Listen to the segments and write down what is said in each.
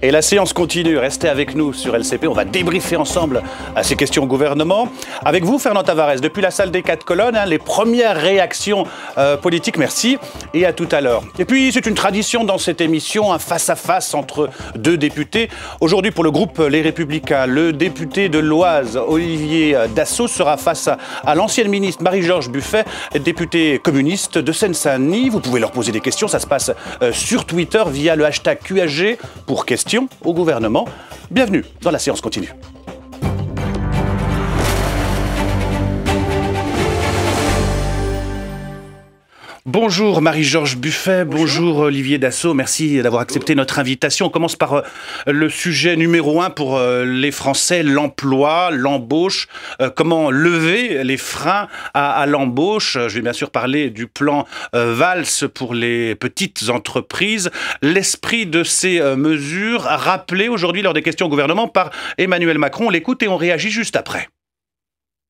Et la séance continue, restez avec nous sur LCP, on va débriefer ensemble à ces questions au gouvernement. Avec vous, Fernand Tavares, depuis la salle des 4 colonnes, les premières réactions politiques, merci, et à tout à l'heure. Et puis, c'est une tradition dans cette émission, un face-à-face entre deux députés. Aujourd'hui, pour le groupe Les Républicains, le député de l'Oise, Olivier Dassault, sera face à l'ancienne ministre Marie-Georges Buffet, députée communiste de Seine-Saint-Denis. Vous pouvez leur poser des questions, ça se passe sur Twitter via le hashtag QAG pour questions au gouvernement. Bienvenue dans la séance continue. Bonjour Marie-Georges Buffet, bonjour Olivier Dassault, merci d'avoir accepté notre invitation. On commence par le sujet numéro 1 pour les Français, l'emploi, l'embauche. Comment lever les freins à l'embauche? Je vais bien sûr parler du plan Valls pour les petites entreprises. L'esprit de ces mesures rappelé aujourd'hui lors des questions au gouvernement par Emmanuel Macron. On l'écoute et on réagit juste après.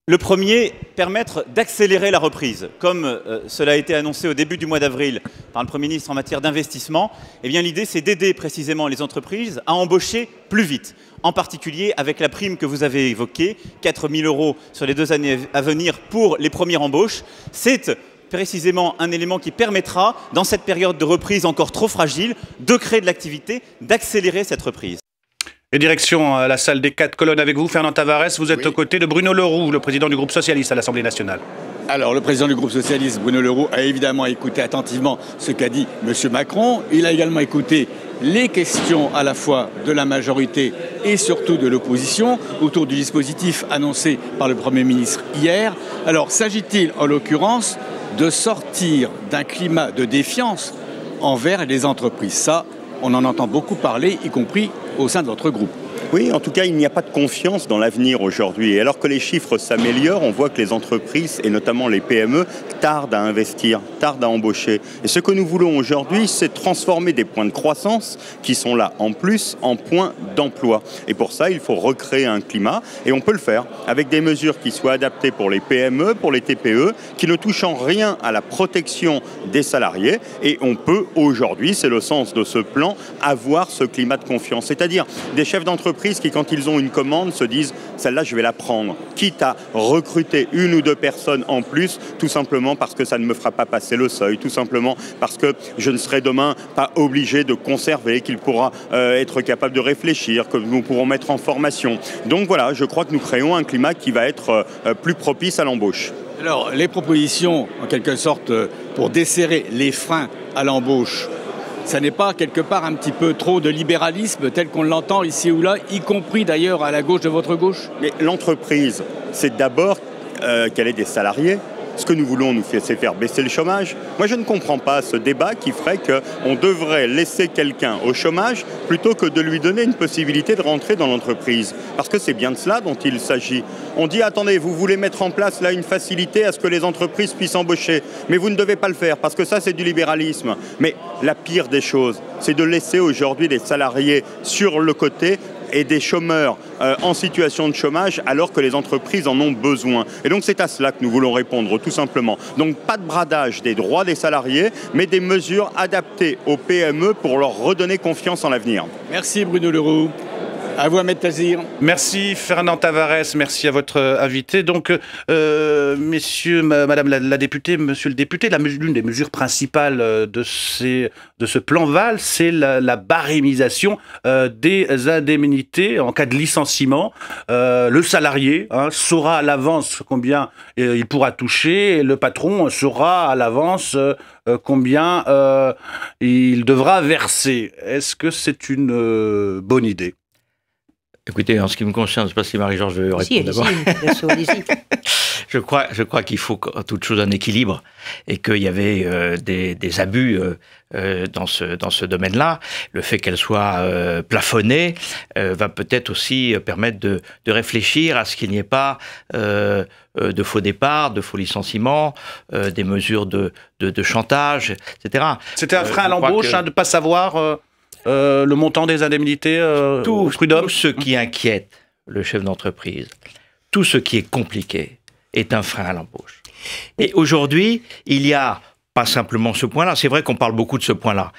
Le premier, permettre d'accélérer la reprise. Comme cela a été annoncé au début du mois d'avril par le Premier ministre en matière d'investissement, eh bien l'idée c'est d'aider précisément les entreprises à embaucher plus vite. En particulier avec la prime que vous avez évoquée, 4 000 € sur les 2 années à venir pour les premières embauches. C'est précisément un élément qui permettra, dans cette période de reprise encore trop fragile, de créer de l'activité, d'accélérer cette reprise. Et direction la salle des 4 colonnes avec vous, Fernand Tavares. Vous êtes aux côtés de Bruno Le Roux, le président du groupe socialiste à l'Assemblée nationale. Alors, le président du groupe socialiste, Bruno Le Roux, a évidemment écouté attentivement ce qu'a dit M. Macron. Il a également écouté les questions à la fois de la majorité et surtout de l'opposition autour du dispositif annoncé par le Premier ministre hier. Alors, s'agit-il en l'occurrence de sortir d'un climat de défiance envers les entreprises? Ça, on en entend beaucoup parler, y compris au sein de votre groupe. Oui, en tout cas, il n'y a pas de confiance dans l'avenir aujourd'hui. Et alors que les chiffres s'améliorent, on voit que les entreprises, et notamment les PME, tardent à investir, tardent à embaucher. Et ce que nous voulons aujourd'hui, c'est transformer des points de croissance qui sont là en plus en points d'emploi. Et pour ça, il faut recréer un climat. Et on peut le faire avec des mesures qui soient adaptées pour les PME, pour les TPE, qui ne touchent en rien à la protection des salariés. Et on peut aujourd'hui, c'est le sens de ce plan, avoir ce climat de confiance. C'est-à-dire des chefs d'entreprise qui, quand ils ont une commande, se disent « celle-là, je vais la prendre », quitte à recruter 1 ou 2 personnes en plus, tout simplement parce que ça ne me fera pas passer le seuil, tout simplement parce que je ne serai demain pas obligé de conserver, qu'il pourra être capable de réfléchir, que nous pourrons mettre en formation. Donc voilà, je crois que nous créons un climat qui va être plus propice à l'embauche. Alors, les propositions, en quelque sorte, pour desserrer les freins à l'embauche, ça n'est pas quelque part un petit peu trop de libéralisme tel qu'on l'entend ici ou là, y compris d'ailleurs à la gauche de votre gauche? Mais l'entreprise, c'est d'abord qu'elle ait des salariés. Ce que nous voulons, c'est faire baisser le chômage. Moi, je ne comprends pas ce débat qui ferait qu'on devrait laisser quelqu'un au chômage plutôt que de lui donner une possibilité de rentrer dans l'entreprise. Parce que c'est bien de cela dont il s'agit. On dit, attendez, vous voulez mettre en place là une facilité à ce que les entreprises puissent embaucher. Mais vous ne devez pas le faire parce que ça, c'est du libéralisme. Mais la pire des choses, c'est de laisser aujourd'hui des salariés sur le côté et des chômeurs en situation de chômage alors que les entreprises en ont besoin. Et donc c'est à cela que nous voulons répondre tout simplement. Donc pas de bradage des droits des salariés, mais des mesures adaptées aux PME pour leur redonner confiance en l'avenir. Merci Bruno Le Roux. À vous, Ahmed Tazir. Merci Fernand Tavares, merci à votre invité. Donc, messieurs, madame la députée, monsieur le député, l'une des mesures principales de ce plan Valls, c'est la barémisation des indemnités en cas de licenciement. Le salarié saura à l'avance combien il pourra toucher et le patron saura à l'avance combien il devra verser. Est-ce que c'est une bonne idée ? Écoutez, en ce qui me concerne, je ne sais pas si Marie-Georges veut répondre d'abord. Je crois qu'il faut, en toute chose, un équilibre et qu'il y avait des abus dans ce domaine-là. Le fait qu'elle soit plafonnée va peut-être aussi permettre de réfléchir à ce qu'il n'y ait pas de faux départs, de faux licenciements, des mesures de chantage, etc. C'était un frein à l'embauche, de ne pas savoir... le montant des indemnités tout ce qui inquiète le chef d'entreprise, tout ce qui est compliqué est un frein à l'embauche. Et aujourd'hui, il y a pas simplement ce point-là. C'est vrai qu'on parle beaucoup de ce point-là.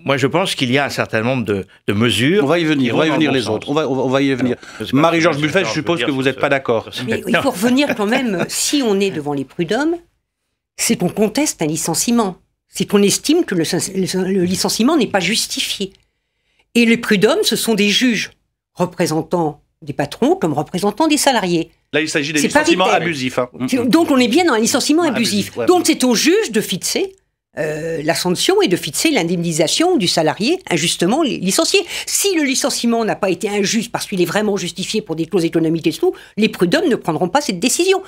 Moi, je pense qu'il y a un certain nombre de mesures. On va y venir, les autres. On va y venir. Marie-Georges Buffet, je suppose que vous n'êtes pas d'accord. Mais il faut revenir quand même, si on est devant les prud'hommes, c'est qu'on conteste un licenciement. C'est qu'on estime que le licenciement n'est pas justifié. Et les prud'hommes, ce sont des juges représentant des patrons comme représentants des salariés. Là, il s'agit des licenciements abusifs. Hein. Donc, on est bien dans un licenciement abusif. Ouais. Donc, c'est au juge de fixer la sanction et de fixer l'indemnisation du salarié injustement licencié. Si le licenciement n'a pas été injuste parce qu'il est vraiment justifié pour des clauses économiques et tout, les prud'hommes ne prendront pas cette décision.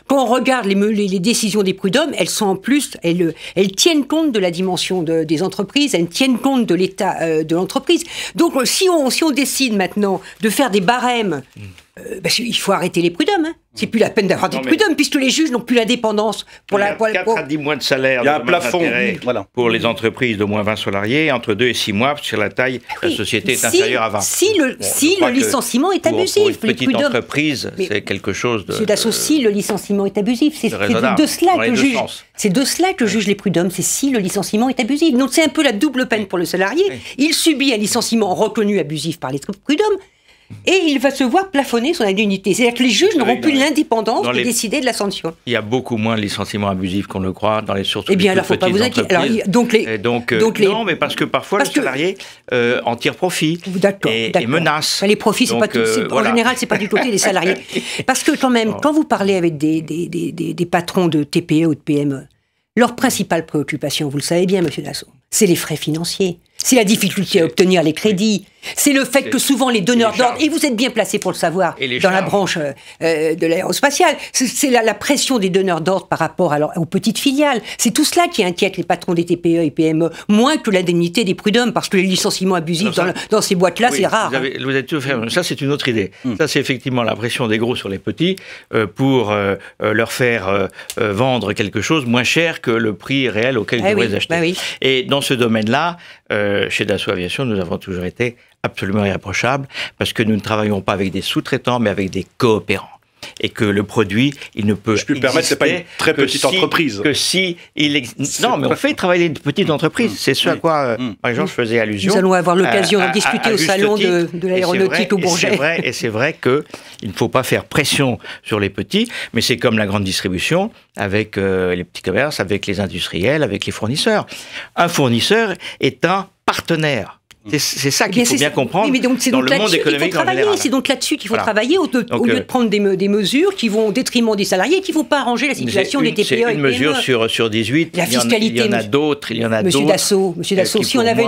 Quand on regarde les décisions des prud'hommes, elles sont en plus, elles tiennent compte de la dimension des entreprises, elles tiennent compte de l'état de l'entreprise. Donc, si on décide maintenant de faire des barèmes, il faut arrêter les prud'hommes. Hein. C'est plus la peine d'avoir des prud'hommes, puisque les juges n'ont plus l'indépendance. Pour 4 à 10 mois de salaire. Il y a un plafond pour les entreprises d'au moins 20 salariés, entre 2 et 6 mois, sur la taille, la société est inférieure à 20. Si le licenciement est abusif, pour une petite entreprise, c'est quelque chose de... Monsieur Dassault, si le licenciement est abusif, c'est de cela que jugent les prud'hommes, c'est si le licenciement est abusif. Donc c'est un peu la double peine pour le salarié. Il subit un licenciement reconnu abusif par les prud'hommes, et il va se voir plafonner son indemnité. C'est-à-dire que les juges n'auront plus l'indépendance de décider de la sanction. Il y a beaucoup moins de licenciements abusifs qu'on le croit, dans les surtout les petites entreprises. Non, mais parce que parfois le salarié en tire profit et menace. Les profits, en général, c'est pas du côté des salariés. Parce que quand même, quand vous parlez avec des patrons de TPE ou de PME, leur principale préoccupation, vous le savez bien, monsieur Dassault, c'est les frais financiers. C'est la difficulté à obtenir les crédits. C'est le fait que souvent les donneurs d'ordre, et vous êtes bien placé pour le savoir, dans la branche de l'aérospatiale, c'est la pression des donneurs d'ordre par rapport aux petites filiales. C'est tout cela qui inquiète les patrons des TPE et PME, moins que l'indemnité des prud'hommes, parce que les licenciements abusifs dans ces boîtes-là, c'est rare. Vous êtes tout fait. Ça, c'est une autre idée. Ça, c'est effectivement la pression des gros sur les petits pour leur faire vendre quelque chose moins cher que le prix réel auquel ils devraient acheter. Et dans ce domaine-là, chez Dassault Aviation, nous avons toujours été absolument irréprochables parce que nous ne travaillons pas avec des sous-traitants, mais avec des coopérants. Et que le produit, il ne peut. Je puis me permettre, c'est pas une très petite entreprise. Non, mais on fait travailler des petites entreprises. C'est ce à quoi Marie-Georges faisait allusion. Nous allons avoir l'occasion d'en discuter au salon de l'aéronautique au Bourget. Et c'est vrai qu'il ne faut pas faire pression sur les petits, mais c'est comme la grande distribution, avec les petits commerces, avec les industriels, avec les fournisseurs. Un fournisseur est un partenaire. C'est ça qu'il faut bien comprendre dans le monde économique en général. C'est donc là-dessus qu'il faut travailler, au lieu de prendre des mesures qui vont au détriment des salariés, qui ne vont pas arranger la situation des TPE et PME. C'est une mesure sur 18, la fiscalité, il y en a d'autres. Monsieur Dassault, si on avait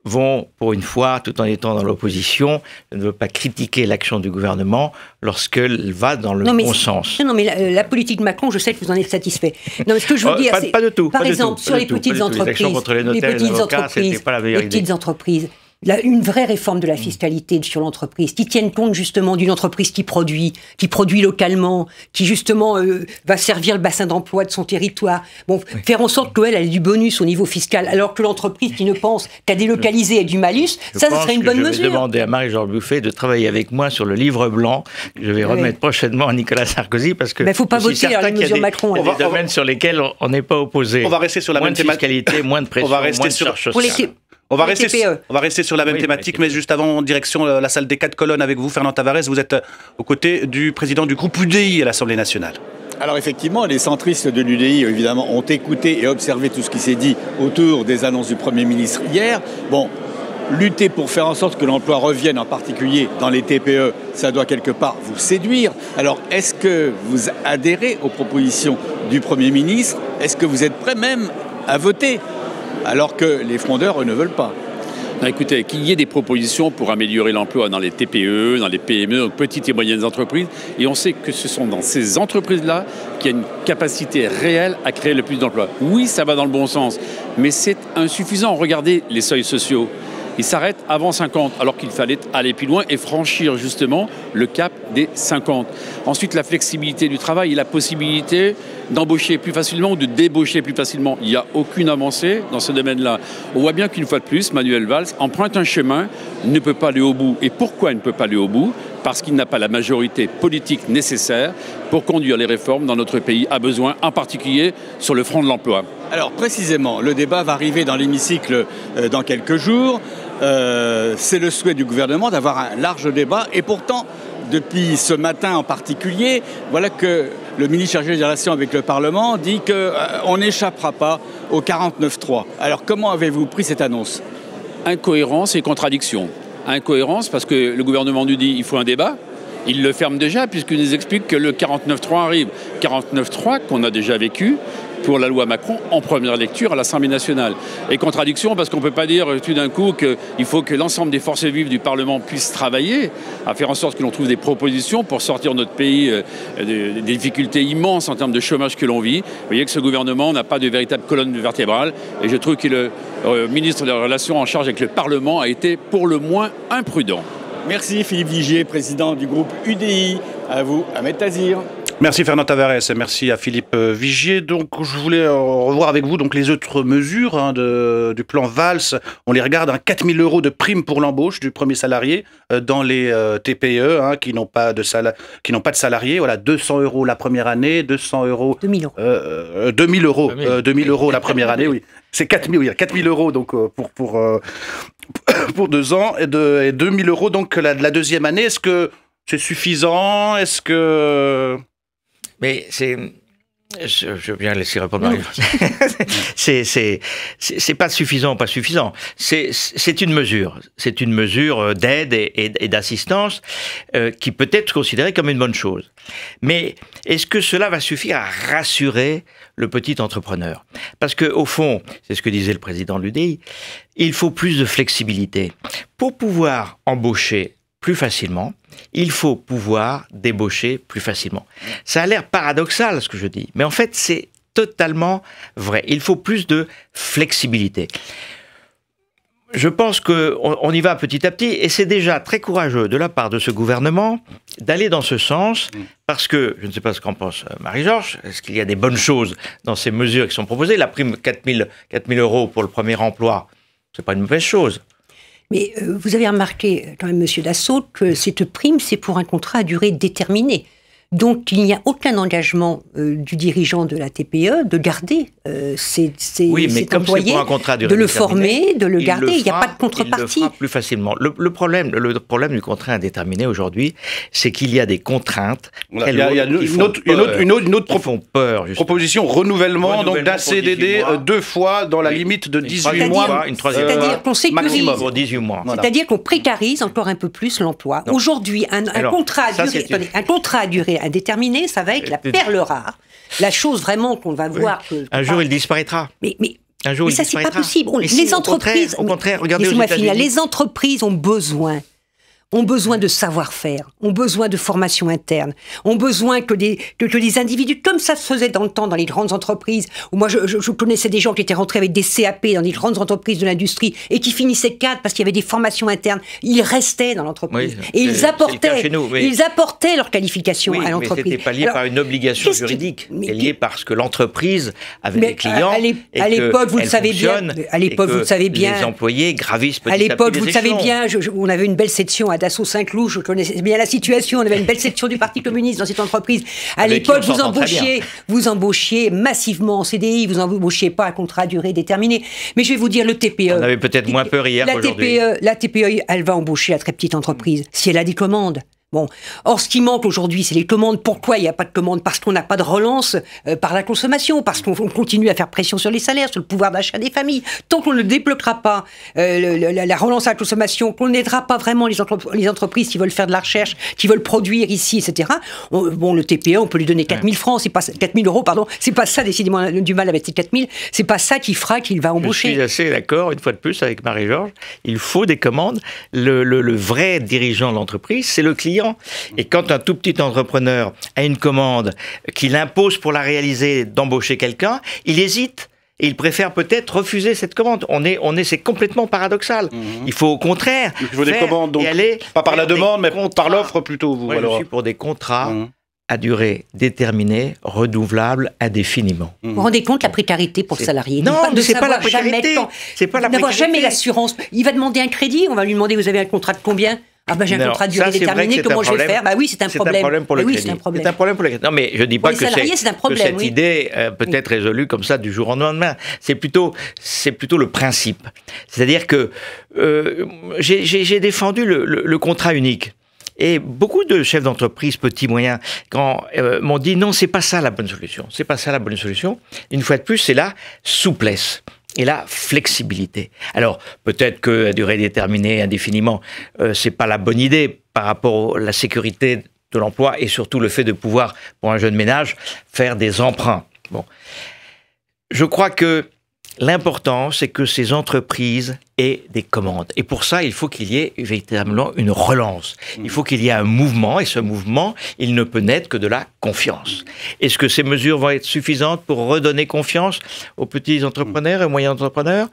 vont, pour une fois, tout en étant dans l'opposition, ne veut pas critiquer l'action du gouvernement lorsqu'elle va dans le bon sens. Non, mais la politique Macron, je sais que vous en êtes satisfait. Non, mais ce que je veux dire, c'est... Pas de tout. Par exemple, sur les petites entreprises, les petites entreprises, une vraie réforme de la fiscalité sur l'entreprise, qui tienne compte justement d'une entreprise qui produit localement, qui justement va servir le bassin d'emploi de son territoire. Faire en sorte qu'elle ait du bonus au niveau fiscal, alors que l'entreprise qui ne pense qu'à délocaliser ait du malus, ça serait une bonne mesure. Je vais demander à Marie-Georges Buffet de travailler avec moi sur le livre blanc que je vais remettre prochainement à Nicolas Sarkozy, parce que il ne faut pas voter les mesures Macron. Il y a des domaines sur lesquels on n'est pas opposé. On va rester sur la même fiscalité, moins de pression, moins de charges sociales. On va rester sur la même thématique, mais juste avant, en direction la salle des 4 colonnes avec vous, Fernand Tavares. Vous êtes aux côtés du président du groupe UDI à l'Assemblée nationale. Alors effectivement, les centristes de l'UDI, évidemment, ont écouté et observé tout ce qui s'est dit autour des annonces du Premier ministre hier. Lutter pour faire en sorte que l'emploi revienne, en particulier dans les TPE, ça doit quelque part vous séduire. Alors, est-ce que vous adhérez aux propositions du Premier ministre? Est-ce que vous êtes prêt même à voter alors que les frondeurs, eux, ne veulent pas? Non, écoutez, qu'il y ait des propositions pour améliorer l'emploi dans les TPE, dans les PME, donc petites et moyennes entreprises. Et on sait que ce sont dans ces entreprises-là qu'il y a une capacité réelle à créer le plus d'emplois. Oui, ça va dans le bon sens, mais c'est insuffisant. Regardez les seuils sociaux. Ils s'arrêtent avant 50, alors qu'il fallait aller plus loin et franchir justement le cap des 50. Ensuite, la flexibilité du travail et la possibilité d'embaucher plus facilement ou de débaucher plus facilement. Il n'y a aucune avancée dans ce domaine-là. On voit bien qu'une fois de plus, Manuel Valls emprunte un chemin, ne peut pas aller au bout. Et pourquoi il ne peut pas aller au bout? parce qu'il n'a pas la majorité politique nécessaire pour conduire les réformes dont notre pays a besoin, en particulier sur le front de l'emploi. Alors précisément, le débat va arriver dans l'hémicycle dans quelques jours. C'est le souhait du gouvernement d'avoir un large débat et pourtant, depuis ce matin en particulier, voilà que le ministre chargé des relations avec le Parlement dit qu'on n'échappera pas au 49.3. Alors comment avez-vous pris cette annonce? Incohérence et contradiction. Incohérence parce que le gouvernement nous dit qu'il faut un débat. Il le ferme déjà puisqu'il nous explique que le 49.3 arrive. 49.3 qu'on a déjà vécu pour la loi Macron en première lecture à l'Assemblée nationale. Et contradiction parce qu'on ne peut pas dire tout d'un coup qu'il faut que l'ensemble des forces vives du Parlement puissent travailler à faire en sorte que l'on trouve des propositions pour sortir notre pays des difficultés immenses en termes de chômage que l'on vit. Vous voyez que ce gouvernement n'a pas de véritable colonne vertébrale et je trouve que le ministre des Relations en charge avec le Parlement a été pour le moins imprudent. Merci Philippe Vigier, président du groupe UDI. À vous, Ahmed Tazir. Merci Fernand Tavares et merci à Philippe Vigier. Donc je voulais revoir avec vous donc les autres mesures du plan Valls. On les regarde, 4 000 € de prime pour l'embauche du premier salarié dans les TPE qui n'ont pas de salariés. Voilà, 200 € la première année, 200 €. 2 000 €. 2 000 € la première année, oui. C'est 4 000 € donc pour 2 ans et 2 000 € donc la deuxième année. Est-ce que c'est suffisant? Est-ce que... Mais c'est... Je veux bien laisser répondre Marie. C'est pas suffisant, pas suffisant. C'est une mesure. C'est une mesure d'aide et d'assistance qui peut être considérée comme une bonne chose. Mais est-ce que cela va suffire à rassurer le petit entrepreneur? Parce que au fond, c'est ce que disait le président de l'UDI, il faut plus de flexibilité pour pouvoir embaucher plus facilement. Il faut pouvoir débaucher plus facilement. Ça a l'air paradoxal ce que je dis, mais en fait c'est totalement vrai. Il faut plus de flexibilité. Je pense qu'on y va petit à petit et c'est déjà très courageux de la part de ce gouvernement d'aller dans ce sens parce que, je ne sais pas ce qu'en pense Marie-Georges, est-ce qu'il y a des bonnes choses dans ces mesures qui sont proposées? La prime 4 000 € pour le premier emploi, c'est pas une mauvaise chose. Mais vous avez remarqué, quand même, Monsieur Dassault, que cette prime, c'est pour un contrat à durée déterminée. Donc, il n'y a aucun engagement du dirigeant de la TPE de garder cet employé, de le former, de le garder. Il n'y a pas de contrepartie. Il le fera plus facilement. Le problème du contrat indéterminé aujourd'hui, c'est qu'il y a des contraintes. Voilà, il y a une autre proposition, renouvellement donc d'un CDD 2 fois dans la limite de 18 mois. C'est-à-dire qu'on sécurise. Pour 18 mois. C'est-à-dire qu'on précarise encore un peu plus l'emploi. Aujourd'hui, un contrat à durée indéterminé, ça va être la perle rare. La chose vraiment qu'on va voir... Un jour, il disparaîtra. Mais un jour, ça, c'est pas possible. Les entreprises... Au contraire, regardez aux États-Unis. États-Unis. Les entreprises ont besoin de savoir-faire, ont besoin de formation interne, ont besoin que des individus, comme ça se faisait dans le temps dans les grandes entreprises, où moi je connaissais des gens qui étaient rentrés avec des CAP dans les grandes entreprises de l'industrie et qui finissaient cadres parce qu'il y avait des formations internes. Ils restaient dans l'entreprise et ils apportaient leur qualification à l'entreprise. Mais c'était pas lié par une obligation juridique, c'était lié parce que l'entreprise avait des clients à l'époque, vous le savez bien. À l'époque, vous le savez bien. Les employés gravissent petit à petit. À l'époque, vous le savez bien. On avait une belle section à Dassault Saint-Cloud, je connaissais bien la situation, on avait une belle section du Parti communiste dans cette entreprise. À l'époque, vous embauchiez massivement en CDI, vous embauchiez pas un contrat à durée déterminée. Mais je vais vous dire, le TPE... On avait peut-être moins peur hier qu'aujourd'hui. La TPE, elle va embaucher la très petite entreprise, si elle a des commandes. Bon. Or, ce qui manque aujourd'hui, c'est les commandes. Pourquoi il n'y a pas de commandes? Parce qu'on n'a pas de relance par la consommation, parce qu'on continue à faire pression sur les salaires, sur le pouvoir d'achat des familles. Tant qu'on ne débloquera pas la relance à la consommation, qu'on n'aidera pas vraiment les entreprises qui veulent faire de la recherche, qui veulent produire ici, etc. Le TPE, on peut lui donner 4 000 francs, c'est pas 4 000 €, pardon. C'est pas ça, décidément, on a du mal avec ces 4 000. C'est pas ça qui fera qu'il va embaucher. Je suis assez d'accord, une fois de plus, avec Marie-Georges. Il faut des commandes. Le vrai dirigeant de l'entreprise, c'est le client. Et quand un tout petit entrepreneur a une commande qu'il impose pour la réaliser d'embaucher quelqu'un, il hésite. Et il préfère peut-être refuser cette commande. C'est complètement paradoxal. Il faut au contraire il faut des commandes, donc, pas par la demande, mais par l'offre plutôt. Je suis pour des contrats à durée déterminée, renouvelable indéfiniment. Vous vous rendez compte la précarité pour le salarié? Non, c'est pas la précarité. C'est pas la précarité. N'avoir jamais l'assurance. Il va demander un crédit, on va lui demander, vous avez un contrat de combien? Ah ben j'ai un contrat de durée déterminée, comment je vais faire? Bah oui, c'est un problème. C'est un problème pour le crédit. C'est un problème pour le crédit. Non, mais je dis pas que cette idée peut être résolue comme ça du jour au lendemain. C'est plutôt le principe. C'est-à-dire que j'ai défendu le contrat unique. Et beaucoup de chefs d'entreprise, petits, moyens, m'ont dit non, c'est pas ça la bonne solution. C'est pas ça la bonne solution. Une fois de plus, c'est la souplesse et la flexibilité. Alors, peut-être que à durée déterminée, indéfiniment, c'est pas la bonne idée par rapport à la sécurité de l'emploi et surtout le fait de pouvoir, pour un jeune ménage, faire des emprunts. Bon. Je crois que l'important, c'est que ces entreprises aient des commandes. Et pour ça, il faut qu'il y ait véritablement une relance. Il faut qu'il y ait un mouvement, et ce mouvement, il ne peut naître que de la confiance. Est-ce que ces mesures vont être suffisantes pour redonner confiance aux petits entrepreneurs et aux moyens entrepreneurs ?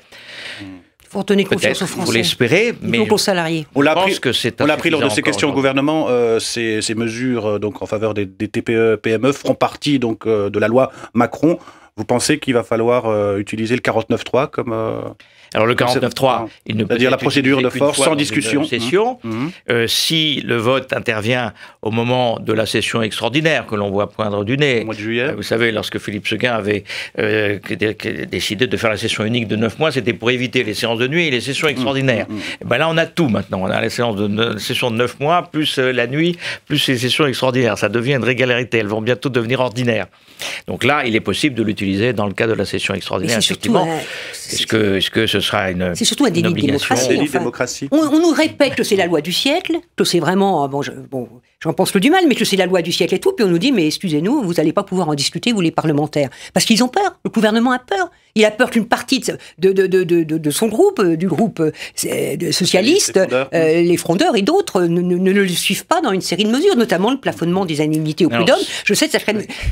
Il faut redonner confiance aux Français. Vous l'espérez, mais aux salariés. On l'a appris lors de ces questions au gouvernement. Ces mesures donc en faveur des TPE, PME feront partie donc de la loi Macron. Vous pensez qu'il va falloir utiliser le 49.3 comme... Alors le 49.3, il ne peut c'est-à-dire la procédure de force sans discussion. Session. Si le vote intervient au moment de la session extraordinaire que l'on voit poindre du nez, au mois de juillet. Vous savez, lorsque Philippe Séguin avait décidé de faire la session unique de 9 mois, c'était pour éviter les séances de nuit et les sessions extraordinaires. Et ben là, on a tout maintenant. On a la session de 9 mois, plus la nuit, plus les sessions extraordinaires. Ça devient une régularité. Elles vont bientôt devenir ordinaires. Donc là, il est possible de l'utiliser dans le cadre de la session extraordinaire. Effectivement. Est-ce que ce sera une C'est surtout un déni de démocratie. On nous répète que c'est la loi du siècle, que c'est vraiment... j'en pense que du mal, mais que c'est la loi du siècle et tout, puis on nous dit, mais excusez-nous, vous n'allez pas pouvoir en discuter, vous les parlementaires. Parce qu'ils ont peur, le gouvernement a peur. Il a peur qu'une partie de son groupe, du groupe socialiste, les frondeurs et d'autres, ne le suivent pas dans une série de mesures, notamment le plafonnement des indemnités au prud'homme. Je sais,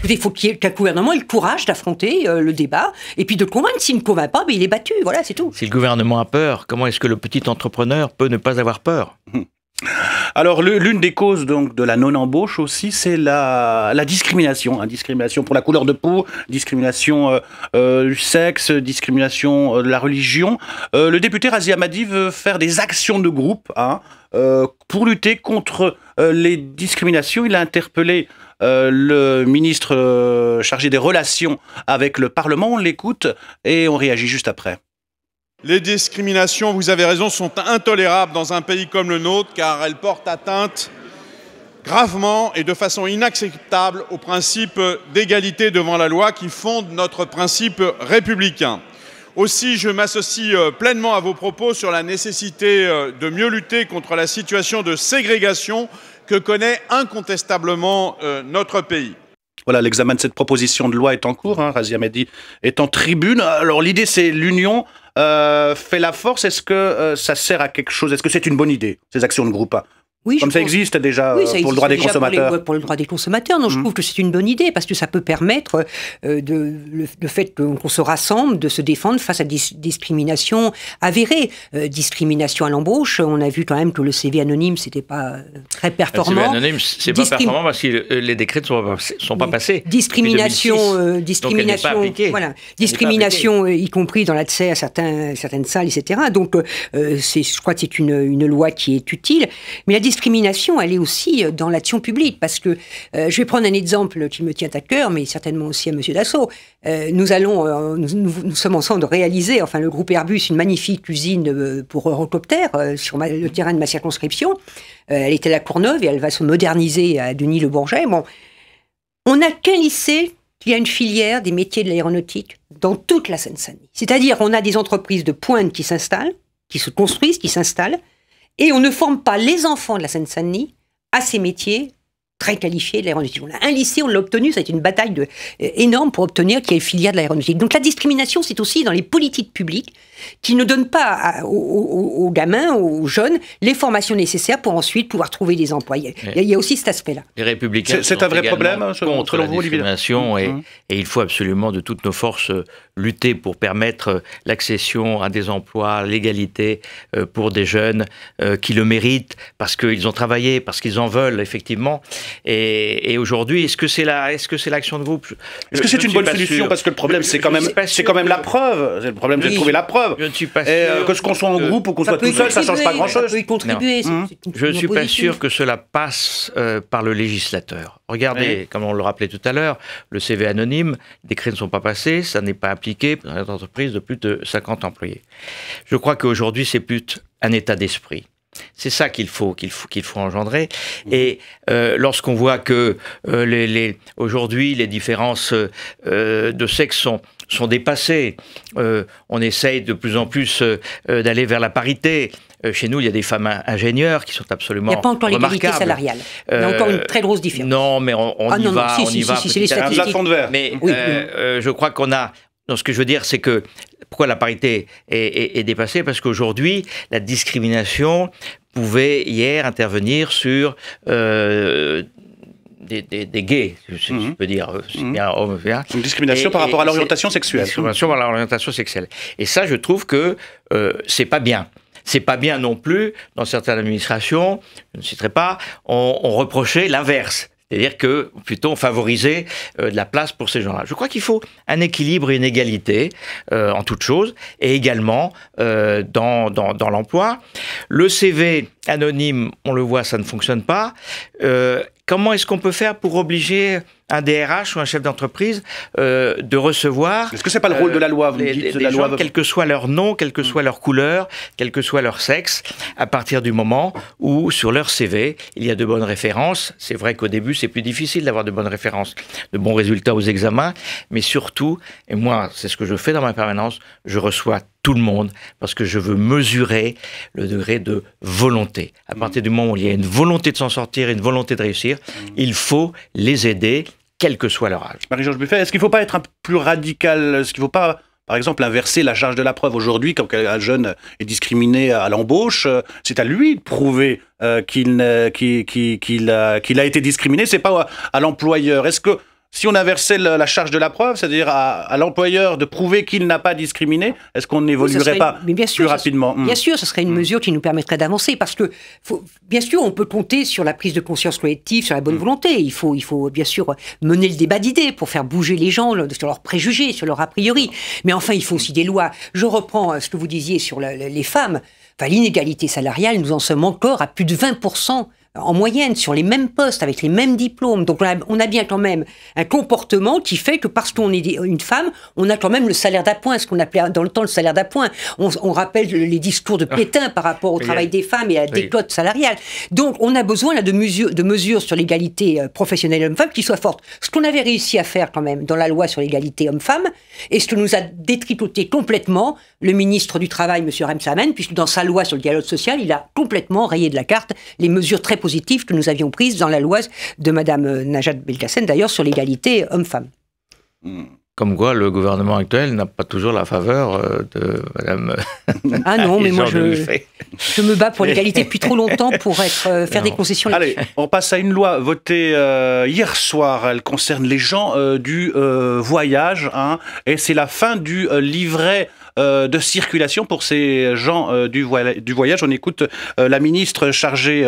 il faut qu'un gouvernement ait le courage d'affronter le débat, et puis de le convaincre. S'il ne convainc pas, il est battu, voilà, c'est tout. Si le gouvernement a peur, comment est-ce que le petit entrepreneur peut ne pas avoir peur ? Alors, l'une des causes donc de la non-embauche aussi, c'est la discrimination. Discrimination pour la couleur de peau, discrimination du sexe, discrimination de la religion. Le député Razzy Hammadi veut faire des actions de groupe pour lutter contre les discriminations. Il a interpellé le ministre chargé des relations avec le Parlement. On l'écoute et on réagit juste après. Les discriminations, vous avez raison, sont intolérables dans un pays comme le nôtre car elles portent atteinte gravement et de façon inacceptable au principe d'égalité devant la loi qui fonde notre principe républicain. Aussi, je m'associe pleinement à vos propos sur la nécessité de mieux lutter contre la situation de ségrégation que connaît incontestablement notre pays. Voilà, l'examen de cette proposition de loi est en cours. Razzy Hammadi est en tribune. Alors l'idée, c'est l'union fait la force. Est-ce que ça sert à quelque chose? Est-ce que c'est une bonne idée, ces actions de groupe? Oui, comme ça existe déjà pour le droit des consommateurs. Pour le droit des consommateurs, non, je trouve que c'est une bonne idée parce que ça peut permettre le fait qu'on se rassemble, de se défendre face à des discriminations avérées. Discrimination à l'embauche, on a vu quand même que le CV anonyme, c'était pas très performant. Le CV anonyme, c'est pas performant parce que les décrets ne sont pas passés. Discrimination, voilà. Discrimination, y compris dans l'accès à certaines salles, etc. Donc, je crois que c'est une loi qui est utile, mais la discrimination, elle est aussi dans l'action publique, parce que je vais prendre un exemple qui me tient à cœur, mais certainement aussi à M. Dassault. Nous sommes ensemble de réaliser, enfin le groupe Airbus, une magnifique usine pour Eurocopter sur le terrain de ma circonscription. Elle était à La Courneuve et elle va se moderniser à Denis-le-Bourget. Bon, on n'a qu'un lycée qui a une filière des métiers de l'aéronautique dans toute la Seine-Saint-Denis. C'est-à-dire, on a des entreprises de pointe qui s'installent, qui se construisent, qui s'installent, et on ne forme pas les enfants de la Seine-Saint-Denis à ces métiers très qualifiés de l'aéronautique. On a un lycée, on l'a obtenu, ça a été une bataille énorme pour obtenir qu'il y ait une filière de l'aéronautique. Donc la discrimination, c'est aussi dans les politiques publiques qui ne donnent pas aux gamins, aux jeunes, les formations nécessaires pour ensuite pouvoir trouver des emplois. Il y a aussi cet aspect-là. Les Républicains c'est un vrai problème contre la discrimination et il faut absolument de toutes nos forces lutter pour permettre l'accession à des emplois, l'égalité pour des jeunes qui le méritent parce qu'ils ont travaillé, parce qu'ils en veulent effectivement. Et aujourd'hui, est-ce que c'est l'action de groupe? Est-ce que c'est une bonne solution? Parce que le problème, c'est quand même la preuve. Le problème, c'est de trouver la preuve. Je ne suis pas sûr. Que ce qu'on soit en groupe ou qu'on soit tout seul, ça ne change pas grand-chose. Ça peut y contribuer. Je ne suis pas sûr que cela passe par le législateur. Regardez, comme on le rappelait tout à l'heure, le CV anonyme, les décrets ne sont pas passés, ça n'est pas appliqué dans les entreprises de plus de 50 employés. Je crois qu'aujourd'hui, c'est plus un état d'esprit. C'est ça qu'il faut engendrer. Et lorsqu'on voit que aujourd'hui, les différences de sexe sont dépassées, on essaye de plus en plus d'aller vers la parité. Chez nous, il y a des femmes ingénieures qui sont absolument remarquables. Il n'y a pas encore l'égalité salariale. Il y a encore une très grosse différence. Non, mais on y va. C'est les statistiques. Mais je crois qu'on a... Non, ce que je veux dire, c'est que pourquoi la parité est dépassée? Parce qu'aujourd'hui, la discrimination pouvait hier intervenir sur des gays, si je peux dire. Une discrimination par rapport à l'orientation sexuelle. Discrimination par l'orientation sexuelle. Et ça, je trouve que c'est pas bien. C'est pas bien non plus, dans certaines administrations, je ne citerai pas, on reprochait l'inverse. C'est-à-dire que, plutôt, on favorisait de la place pour ces gens-là. Je crois qu'il faut un équilibre et une égalité en toute chose, et également dans l'emploi. Le CV anonyme, on le voit, ça ne fonctionne pas. Comment est-ce qu'on peut faire pour obliger un DRH ou un chef d'entreprise de recevoir... Est-ce que c'est pas le rôle de la loi, vous dites, les gens, quel que soit leur nom, quel que soit leur couleur, quel que soit leur sexe, à partir du moment où, sur leur CV, il y a de bonnes références. C'est vrai qu'au début, c'est plus difficile d'avoir de bonnes références, de bons résultats aux examens, mais surtout, et moi, c'est ce que je fais dans ma permanence, je reçois tout le monde, parce que je veux mesurer le degré de volonté. À partir du moment où il y a une volonté de s'en sortir, une volonté de réussir, il faut les aider, quel que soit leur âge. Marie-Georges Buffet, est-ce qu'il ne faut pas être un peu plus radical? Est-ce qu'il ne faut pas, par exemple, inverser la charge de la preuve aujourd'hui, quand un jeune est discriminé à l'embauche, c'est à lui de prouver qu'il a été discriminé, c'est pas à l'employeur. Est-ce que si on inversait la charge de la preuve, c'est-à-dire à l'employeur de prouver qu'il n'a pas discriminé, est-ce qu'on n'évoluerait pas plus rapidement? Bien sûr, ce serait une mesure qui nous permettrait d'avancer, parce que, bien sûr, on peut compter sur la prise de conscience collective, sur la bonne volonté. Il faut bien sûr mener le débat d'idées pour faire bouger les gens sur leurs préjugés, sur leurs a priori. Mais enfin, il faut aussi des lois. Je reprends ce que vous disiez sur les femmes. Enfin, l'inégalité salariale, nous en sommes encore à plus de 20% en moyenne, sur les mêmes postes, avec les mêmes diplômes. Donc on a bien quand même un comportement qui fait que parce qu'on est une femme, on a quand même le salaire d'appoint, ce qu'on appelait dans le temps le salaire d'appoint. On rappelle les discours de Pétain par rapport au travail des femmes et à la décote salariale. Donc on a besoin là, de mesures sur l'égalité professionnelle homme-femme qui soient fortes. Ce qu'on avait réussi à faire quand même dans la loi sur l'égalité homme-femme, et ce que nous a détricoté complètement le ministre du Travail, M. Rebsamen, puisque dans sa loi sur le dialogue social, il a complètement rayé de la carte les mesures très positives que nous avions prises dans la loi de Mme Najat Belkacem, d'ailleurs, sur l'égalité homme-femme. Comme quoi, le gouvernement actuel n'a pas toujours la faveur de Mme... Ah non, mais moi, je me bats pour l'égalité depuis trop longtemps pour faire des concessions. Allez, on passe à une loi votée hier soir. Elle concerne les gens du voyage. Et c'est la fin du livret de circulation pour ces gens du voyage. On écoute la ministre chargée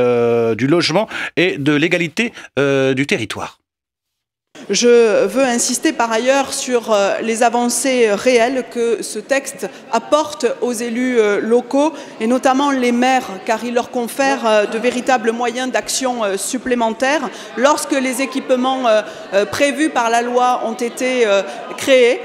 du logement et de l'égalité du territoire. Je veux insister par ailleurs sur les avancées réelles que ce texte apporte aux élus locaux et notamment les maires, car il leur confère de véritables moyens d'action supplémentaires. Lorsque les équipements prévus par la loi ont été créés,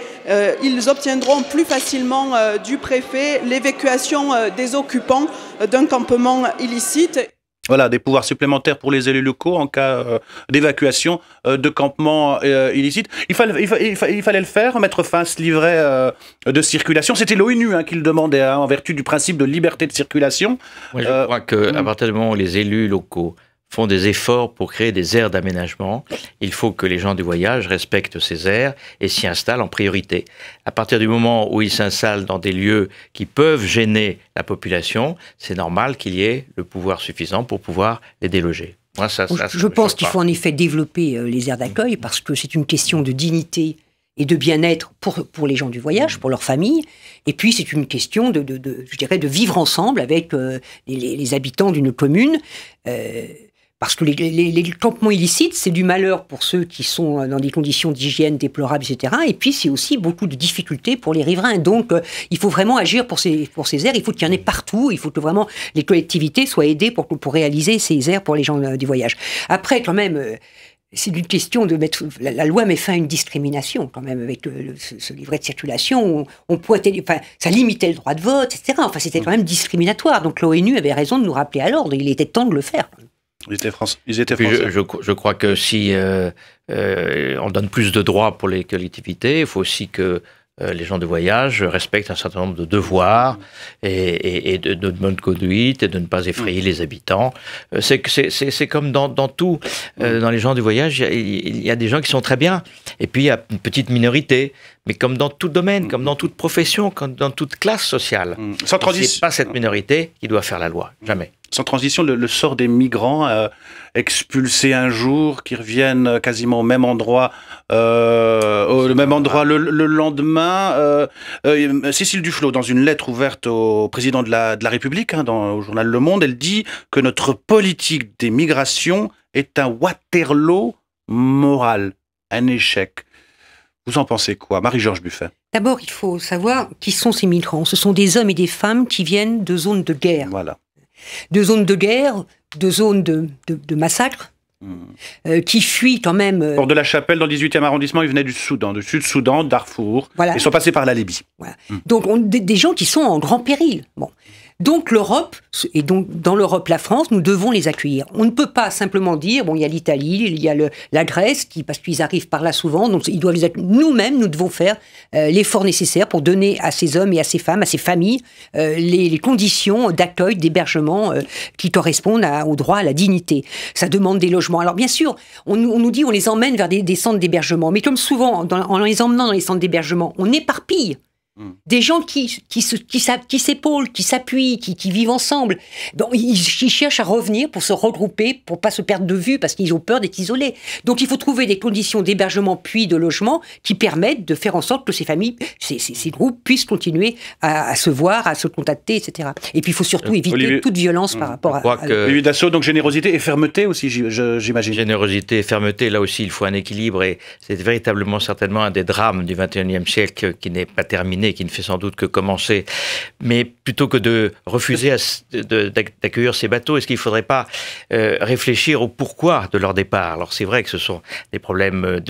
ils obtiendront plus facilement du préfet l'évacuation des occupants d'un campement illicite. Voilà, des pouvoirs supplémentaires pour les élus locaux en cas d'évacuation de campements illicites. Il fallait le faire, mettre fin à ce livret de circulation. C'était l'ONU qui le demandait, en vertu du principe de liberté de circulation. Moi, je crois qu'à partir du moment où les élus locaux font des efforts pour créer des aires d'aménagement, il faut que les gens du voyage respectent ces aires et s'y installent en priorité. À partir du moment où ils s'installent dans des lieux qui peuvent gêner la population, c'est normal qu'il y ait le pouvoir suffisant pour pouvoir les déloger. Moi, je pense qu'il faut en effet développer les aires d'accueil parce que c'est une question de dignité et de bien-être pour les gens du voyage, pour leur famille. Et puis, c'est une question je dirais, de vivre ensemble avec les habitants d'une commune. parce que les campements illicites, c'est du malheur pour ceux qui sont dans des conditions d'hygiène déplorables, etc. Et puis, c'est aussi beaucoup de difficultés pour les riverains. Donc, il faut vraiment agir pour ces aires. Il faut qu'il y en ait partout. Il faut que vraiment les collectivités soient aidées pour réaliser ces aires pour les gens du voyage. Après, quand même... c'est une question de mettre... La loi met fin à une discrimination, quand même, avec ce livret de circulation. On pointait, enfin, ça limitait le droit de vote, etc. Enfin, c'était quand même discriminatoire. Donc l'ONU avait raison de nous rappeler à l'ordre. Il était temps de le faire. Ils étaient français. Je crois que si on donne plus de droits pour les collectivités, il faut aussi que les gens de voyage respectent un certain nombre de devoirs et de bonne conduite et de ne pas effrayer les habitants. C'est comme dans tout. Dans les gens du voyage, il y a des gens qui sont très bien. Et puis, il y a une petite minorité. Mais comme dans tout domaine, comme dans toute profession, comme dans toute classe sociale. Sans transition. C'est pas cette minorité qui doit faire la loi. Jamais. Sans transition, le sort des migrants expulsés un jour, qui reviennent quasiment au même endroit, le lendemain. Cécile Duflot, dans une lettre ouverte au président de la République, au journal Le Monde, elle dit que notre politique des migrations est un Waterloo moral, un échec. Vous en pensez quoi, Marie-Georges Buffet? D'abord, il faut savoir qui sont ces migrants. Ce sont des hommes et des femmes qui viennent de zones de guerre. Voilà. De zones de guerre, de zones de massacre, qui fuient quand même... Porte de la Chapelle, dans le 18e arrondissement, ils venaient du Soudan, du Sud-Soudan, Darfour. Voilà. Ils sont passés par la Libye. Voilà. Donc, des gens qui sont en grand péril. Bon. Donc l'Europe, et donc dans l'Europe la France, nous devons les accueillir. On ne peut pas simplement dire, bon, il y a l'Italie, il y a la Grèce, parce qu'ils arrivent par là souvent, donc ils doivent les accueillir. Nous-mêmes, nous devons faire l'effort nécessaire pour donner à ces hommes et à ces femmes, à ces familles, les conditions d'accueil, d'hébergement qui correspondent au droit à la dignité. Ça demande des logements. Alors bien sûr, on nous dit on les emmène vers des centres d'hébergement, mais comme souvent, en les emmenant dans les centres d'hébergement, on éparpille. Des gens qui s'épaulent, qui s'appuient, qui vivent ensemble. Donc, ils cherchent à revenir pour se regrouper, pour pas se perdre de vue, parce qu'ils ont peur d'être isolés. Donc il faut trouver des conditions d'hébergement puis de logement qui permettent de faire en sorte que ces familles, ces groupes puissent continuer à se voir, à se contacter, etc. Et puis il faut surtout éviter toute violence par rapport à... Olivier Dassault, donc générosité et fermeté aussi, j'imagine. Générosité et fermeté, là aussi il faut un équilibre, et c'est véritablement certainement un des drames du XXIe siècle qui n'est pas terminé, qui ne fait sans doute que commencer. Mais plutôt que de refuser d'accueillir ces bateaux, est-ce qu'il ne faudrait pas réfléchir au pourquoi de leur départ? Alors c'est vrai que ce sont des problèmes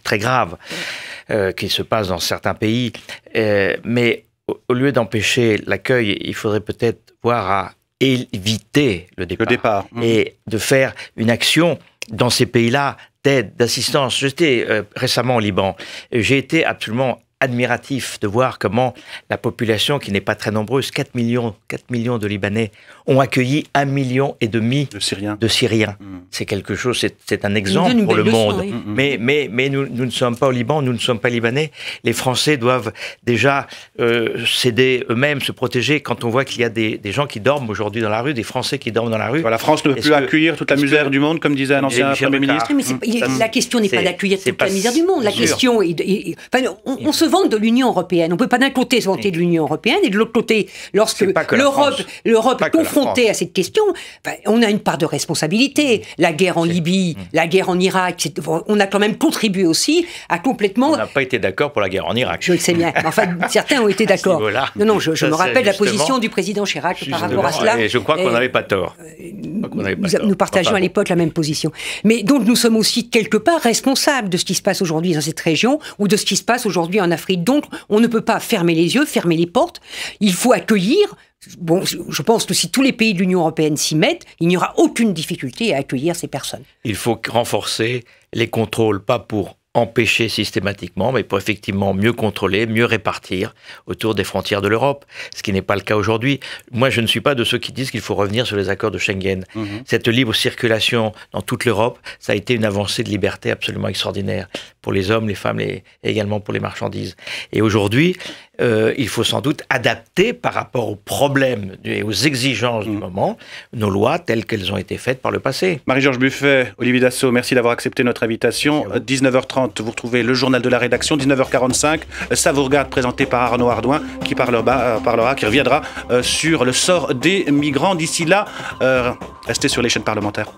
très graves qui se passent dans certains pays, mais au lieu d'empêcher l'accueil, il faudrait peut-être voir à éviter le départ. Et de faire une action dans ces pays-là d'aide, d'assistance. J'étais récemment au Liban. J'ai été absolument admiratif de voir comment la population, qui n'est pas très nombreuse, 4 millions de Libanais, ont accueilli 1,5 million de Syriens. C'est quelque chose, c'est un exemple pour le monde. Oui. Mais nous ne sommes pas au Liban, nous ne sommes pas libanais. Les Français doivent déjà s'aider eux-mêmes, se protéger. Quand on voit qu'il y a des gens qui dorment aujourd'hui dans la rue, des Français qui dorment dans la rue. La France ne peut plus accueillir toute la misère du monde, comme disait un ancien Premier ministre. La question n'est pas d'accueillir toute la misère du monde. La question est... on se vante de l'Union européenne. On ne peut pas d'un côté se vanter de l'Union européenne et de l'autre côté, lorsque l'Europe est confrontée à cette question, on a une part de responsabilité. La guerre en Libye, la guerre en Irak, on a quand même contribué aussi à complètement... On n'a pas été d'accord pour la guerre en Irak. Je le sais bien. Enfin, certains ont été d'accord. Non, je me rappelle la position du président Chirac par rapport à cela. Et je crois qu'on n'avait pas tort. Nous partagions à l'époque la même position. Mais donc nous sommes aussi quelque part responsables de ce qui se passe aujourd'hui dans cette région ou de ce qui se passe aujourd'hui en Afrique. Donc on ne peut pas fermer les yeux, fermer les portes. Il faut accueillir. Bon, je pense que si tous les pays de l'Union européenne s'y mettent, il n'y aura aucune difficulté à accueillir ces personnes. Il faut renforcer les contrôles, pas pour empêcher systématiquement, mais pour effectivement mieux contrôler, mieux répartir autour des frontières de l'Europe, ce qui n'est pas le cas aujourd'hui. Moi, je ne suis pas de ceux qui disent qu'il faut revenir sur les accords de Schengen. Cette libre circulation dans toute l'Europe, ça a été une avancée de liberté absolument extraordinaire pour les hommes, les femmes et également pour les marchandises. Et aujourd'hui, il faut sans doute adapter par rapport aux problèmes et aux exigences du moment nos lois telles qu'elles ont été faites par le passé. Marie-Georges Buffet, Olivier Dassault, merci d'avoir accepté notre invitation. 19h30, vous retrouvez le journal de la rédaction. 19h45, Ça vous regarde, présenté par Arnaud Ardouin, qui reviendra sur le sort des migrants. D'ici là, restez sur les chaînes parlementaires.